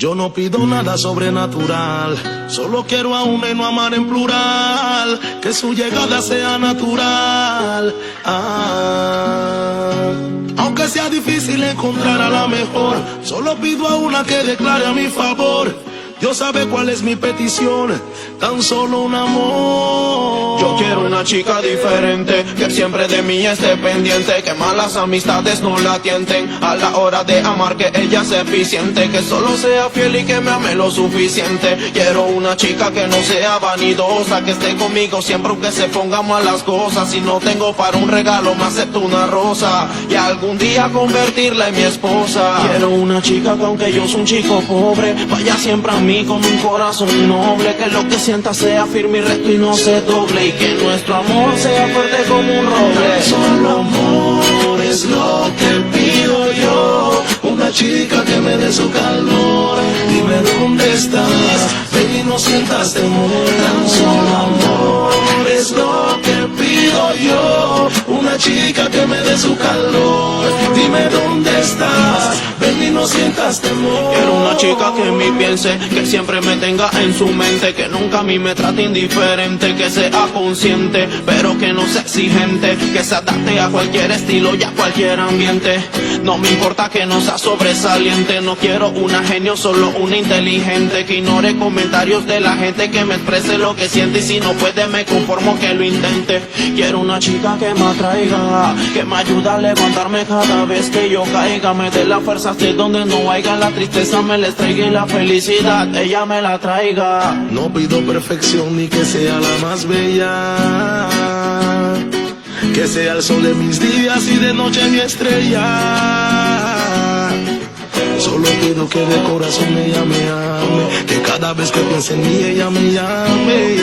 Yo no pido nada sobrenatural, solo quiero a una y no amar en plural, que su llegada sea natural. Aunque sea difícil encontrar a la mejor, solo pido a una que declare a mi favor. Dios sabe cuál es mi petición, tan solo un amor. Yo quiero una chica diferente, que siempre de mí esté pendiente, que malas amistades no la tienten. A la hora de amar que ella sea eficiente, que solo sea fiel y que me ame lo suficiente. Quiero una chica que no sea vanidosa, que esté conmigo siempre aunque se pongan malas cosas. Si no tengo para un regalo me acepto una rosa, y algún día convertirla en mi esposa. Quiero una chica que aunque yo soy un chico pobre, vaya siempre a mí con un corazón noble, que lo que sienta sea firme y recto y no se doble, y que nuestro amor sea fuerte como un roble. Solo amor es lo que pido yo, una chica que me dé su calor. Dime dónde estás, ven y no sientas temor. Tan solo amor es lo que pido yo, una chica que me dé su calor. Dime dónde estás, ven y no sientas temor. Quiero una chica que en mí piense, que siempre me tenga en su mente, que nunca a mí me trate indiferente, que sea consciente, pero que no sea exigente, que se adapte a cualquier estilo y a cualquier ambiente. No me importa que no sea sobresaliente, no quiero una genio, solo una inteligente, que ignore comentarios de la gente, que me exprese lo que siente, y si no puede me conformo que lo intente. Quiero una chica que me atraiga, que me ayude a levantarme cada vez que yo caiga, me dé las fuerzas de donde no haya, la tristeza me les traiga y la felicidad ella me la traiga. No pido perfección ni que sea la más bella, que sea el sol de mis días y de noche mi estrella. Solo pido que de corazón ella me ame, que cada vez que piense en mí ella me llame.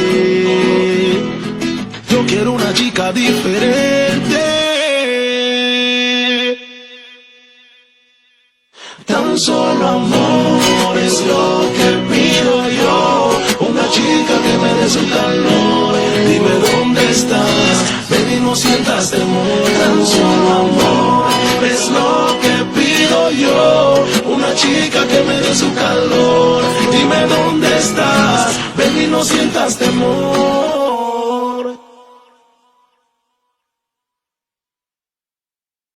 Yo quiero una chica diferente, tan solo amor es lo que pido yo, una chica que me dé su calor. Dime dónde estás, ven y no sientas temor. Tan solo amor es lo que pido yo, una chica que me dé su calor. Dime dónde estás, ven y no sientas temor.